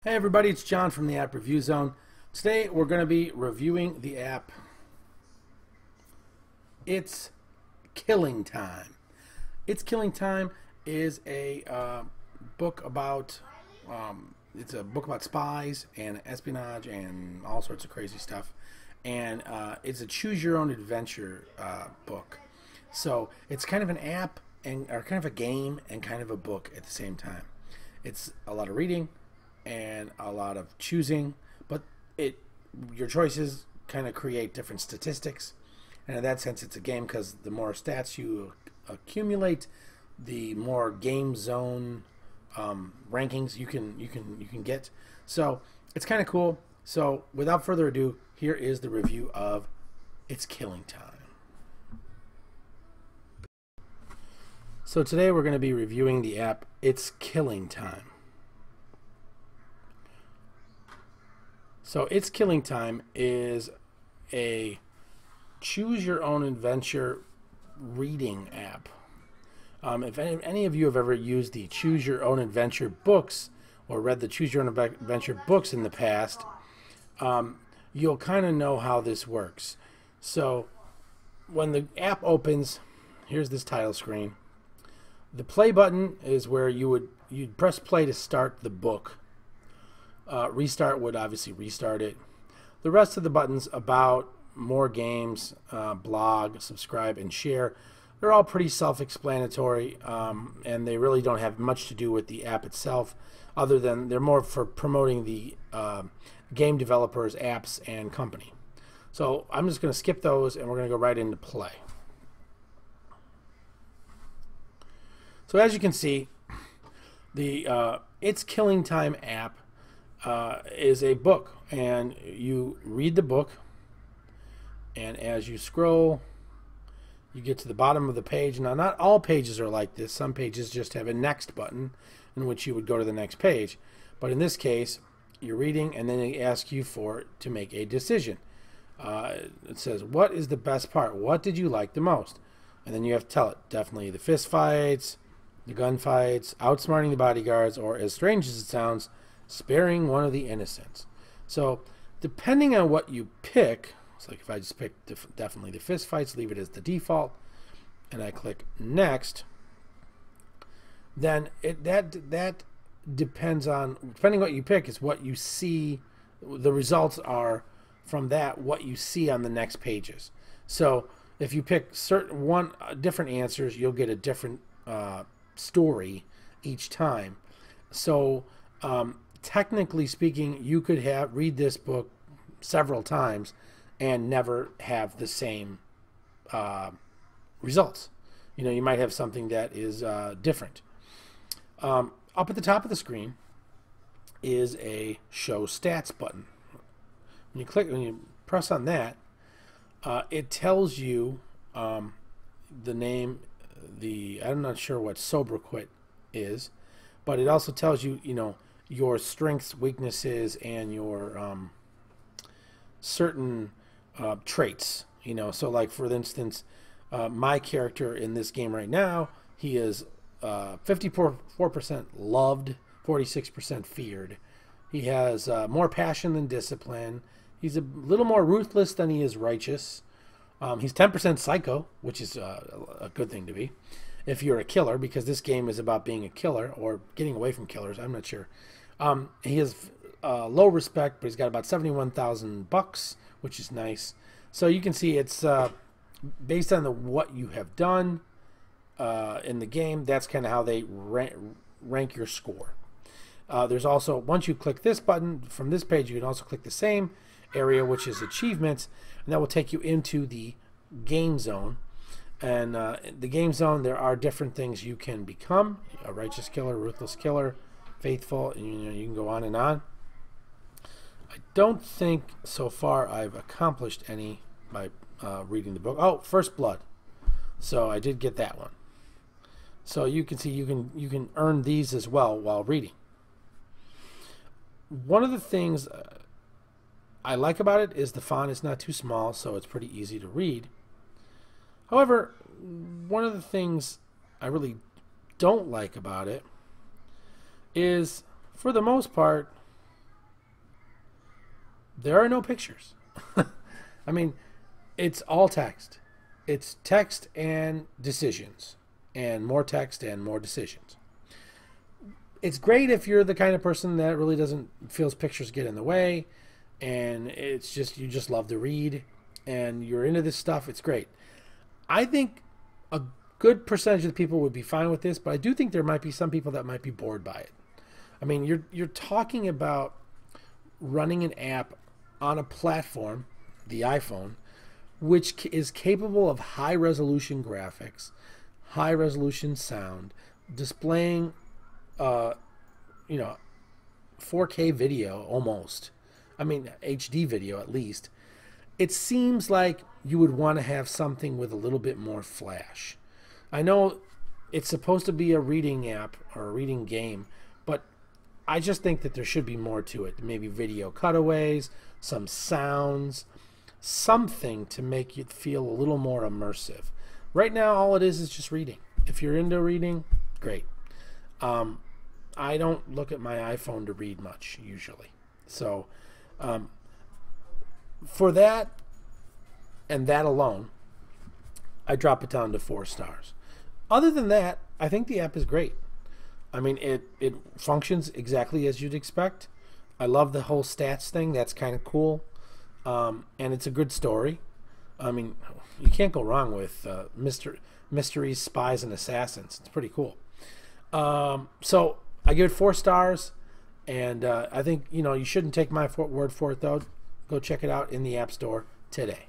Hey everybody, it's John from the App Review Zone. Today we're going to be reviewing the app It's Killing Time. It's Killing Time is a book about it's a book about spies and espionage and all sorts of crazy stuff. And it's a choose your own adventure book. So it's kind of an app or kind of a game and kind of a book at the same time. It's a lot of reading and a lot of choosing, but your choices kind of create different statistics, and in that sense it's a game because the more stats you accumulate, the more game zone rankings you can get. So it's kind of cool. So without further ado, here is the review of It's Killing Time. So today we're going to be reviewing the app It's Killing Time. So It's Killing Time is a choose your own adventure reading app. If any of you have ever used the choose your own adventure books or read the choose your own adventure books in the past, you'll kind of know how this works. So when the app opens, here's this title screen. The play button is where you'd press play to start the book. Restart would obviously restart it. The rest of the buttons, about, more games, blog, subscribe, and share, they're all pretty self-explanatory, and they really don't have much to do with the app itself, other than they're more for promoting the game developers, apps, and company. So I'm just going to skip those, and we're going to go right into play. So as you can see, the It's Killing Time app is a book, and you read the book, and as you scroll you get to the bottom of the page. Now not all pages are like this. Some pages just have a next button in which you would go to the next page, but in this case you're reading and then they ask you to make a decision. It says, what is the best part? What did you like the most? And then you have to tell it. Definitely the fist fights, the gunfights, outsmarting the bodyguards, or as strange as it sounds, sparing one of the innocents. So depending on what you pick, it's like if I just pick definitely the fist fights, leave it as the default, and I click next, then that depends on, depending on what you pick, is what you see. The results are from that what you see on the next pages. So if you pick different answers, you'll get a different story each time. So technically speaking, you could read this book several times and never have the same results. You might have something that is different. Up at the top of the screen is a show stats button. When you press on that, it tells you the name. I'm not sure what SoberQuit is, but it also tells you, your strengths, weaknesses, and your certain traits. So like for instance, my character in this game right now, he is 54% loved, 46% feared. He has more passion than discipline. He's a little more ruthless than he is righteous. He's 10% psycho, which is a good thing to be if you're a killer, because this game is about being a killer or getting away from killers. I'm not sure. He has low respect, but he's got about 71,000 bucks, which is nice. So you can see it's based on what you have done in the game. That's kind of how they rank your score. There's also, once you click this button from this page, you can also click the same area, which is achievements, and that will take you into the game zone. And the game zone, there are different things you can become: a righteous killer, ruthless killer, faithful, and you can go on and on. I don't think so far I've accomplished any by reading the book. Oh, First Blood. So I did get that one. So you can see you can earn these as well while reading. One of the things I like about it is the font is not too small, so it's pretty easy to read. However, one of the things I really don't like about it is, for the most part, there are no pictures. I mean, it's all text. It's text and decisions, and more text and more decisions. It's great if you're the kind of person that really doesn't feels pictures get in the way, and it's just you just love to read, and you're into this stuff. It's great. I think a good percentage of the people would be fine with this, but I do think there might be some people that might be bored by it. I mean, you're talking about running an app on a platform, the iPhone, which is capable of high-resolution graphics, high-resolution sound, displaying, 4K video almost. I mean, HD video at least. It seems like you would want to have something with a little bit more flash. I know it's supposed to be a reading app or a reading game, but I just think that there should be more to it. Maybe video cutaways, some sounds, something to make it feel a little more immersive. Right now, all it is just reading. If you're into reading, great. I don't look at my iPhone to read much usually. So for that and that alone, I drop it down to 4 stars. Other than that, I think the app is great. I mean, it functions exactly as you'd expect. I love the whole stats thing. That's kind of cool. And it's a good story. I mean, you can't go wrong with mysteries, spies, and assassins. It's pretty cool. So I give it 4 stars, and I think you shouldn't take my word for it though. Go check it out in the App Store today.